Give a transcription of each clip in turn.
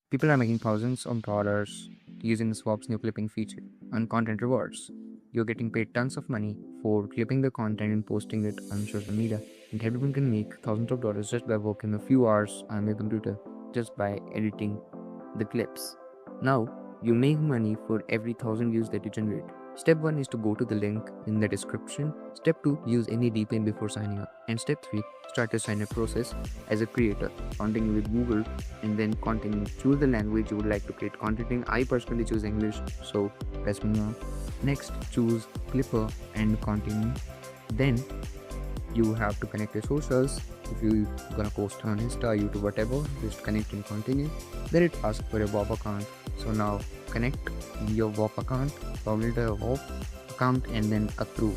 People are making thousands of dollars using Swap's new clipping feature on content rewards. You're getting paid tons of money for clipping the content and posting it on social media. And everyone can make thousands of dollars just by working a few hours on their computer, just by editing the clips. Now, you make money for every 1,000 views that you generate. Step 1 is to go to the link in the description. Step 2, use any DPN before signing up. And step 3, start your sign up process as a creator, continue with Google, and then continue. Choose the language you would like to create content in. I personally choose English, so let's move on. Next, choose Clipper and continue. Then you have to connect your socials. If you're gonna post on Insta, YouTube, whatever, just connect and continue. Then it asks for a WAP account. So now connect your WAP account, log into a WAP account, and then approve.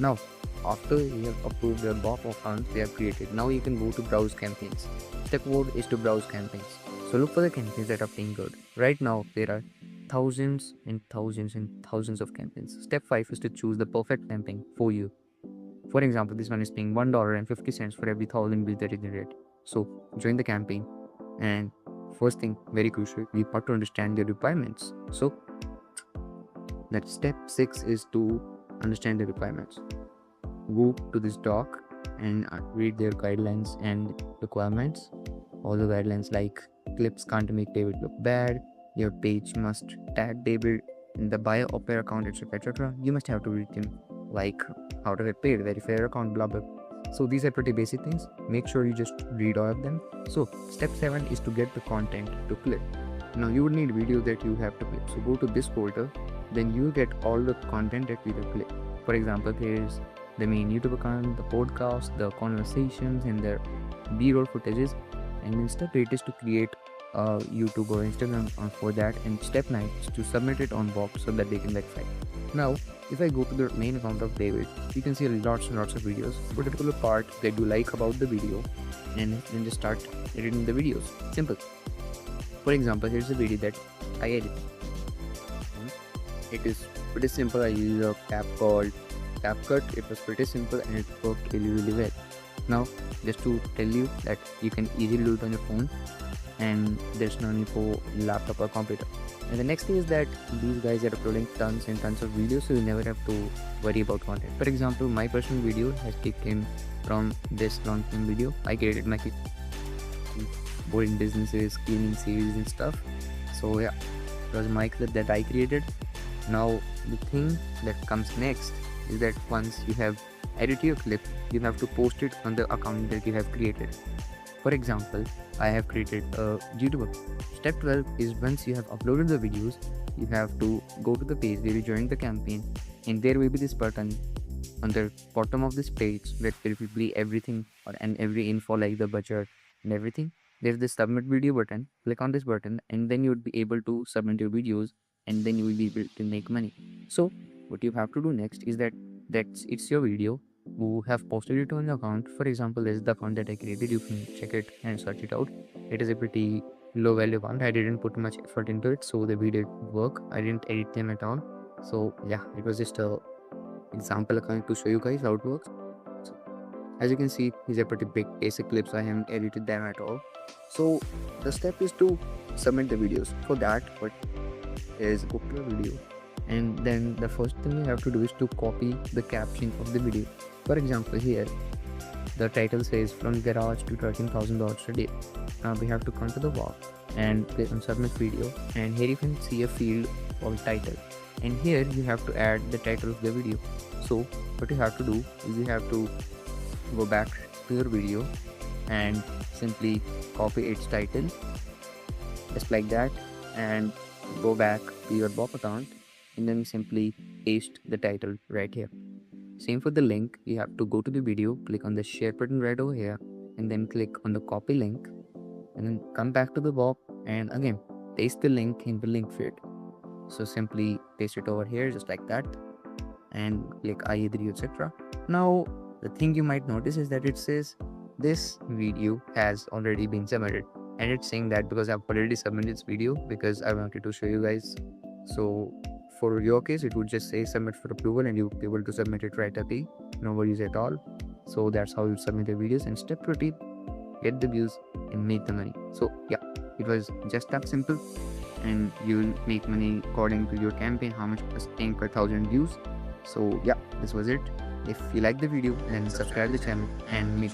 Now, after you have approved your WAP account, they are created. Now you can go to browse campaigns. Step 4 is to browse campaigns. So look for the campaigns that are paying good. Right now, there are thousands and thousands and thousands of campaigns. Step 5 is to choose the perfect campaign for you. For example, this one is paying $1.50 for every 1,000 views that you generate. So join the campaign. And first thing, very crucial, we have to understand the requirements. So that step 6 is to understand the requirements. Go to this doc and read their guidelines and requirements. All the guidelines like clips can't make David look bad, your page must tag David in the bio of your account, etc. You must have to read them, like how to get paid, verify your account, blah blah. So these are pretty basic things. Make sure you just read all of them. So step 7 is to get the content to clip. Now you would need video that you have to clip. So go to this folder, then you get all the content that we will clip. For example, here's the main YouTube account, the podcast, the conversations, and their B-roll footages. And then step 8 is to create a YouTube or Instagram for that. And step 9 is to submit it on Box so that they can verify. Now, if I go to the main account of David, you can see lots and lots of videos. A particular part that you like about the video, and then just start editing the videos. Simple. For example, here's a video that I edit. It is pretty simple. I use a app called CapCut. It was pretty simple and it worked really well. Now, just to tell you that you can easily do it on your phone and there's no need for laptop or computer. And the next thing is that these guys are uploading tons and tons of videos, so you never have to worry about content. For example, my personal video has kicked in from this long film video. I created my boring businesses, cleaning series and stuff. So yeah, it was my clip that I created. Now the thing that comes next is that once you have edited your clip, you have to post it on the account that you have created. For example, I have created a YouTube account. Step 12 is once you have uploaded the videos, you have to go to the page where you join the campaign, and there will be this button on the bottom of this page that will be everything and every info like the budget and everything. There's this submit video button. Click on this button and then you would be able to submit your videos and then you will be able to make money. So what you have to do next is that it's your video. Who have posted it on the account. For example, this is the account that I created. You can check it and search it out. It is a pretty low value account. I didn't put much effort into it, so the video didn't work. I didn't edit them at all. So yeah, it was just a example account to show you guys how it works. So, as you can see, these are pretty big basic clips. I haven't edited them at all. So the step is to submit the videos. For that, what is go to the video, and then the first thing you have to do is to copy the caption of the video. For example, here the title says from garage to $13,000 a day. Now we have to come to the wall and click on submit video, and here you can see a field called title, and here you have to add the title of the video. So what you have to do is you have to go back to your video and simply copy its title just like that, and go back to your Bob account and then simply paste the title right here. Same for the link. You have to go to the video, click on the share button right over here, and then click on the copy link, and then come back to the Bob and again paste the link in the link field. So simply paste it over here just like that and click I agree, etc. Now the thing you might notice is that it says this video has already been submitted, and it's saying that because I've already submitted this video because I wanted to show you guys. So for your case, it would just say submit for approval and you'll be able to submit it right away. No worries at all. So that's how you submit the videos. And step 20, get the views and make the money. So yeah, It was just that simple, and you'll make money according to your campaign, how much was paying per 1,000 views. So yeah, this was it. If you like the video, then subscribe the channel and make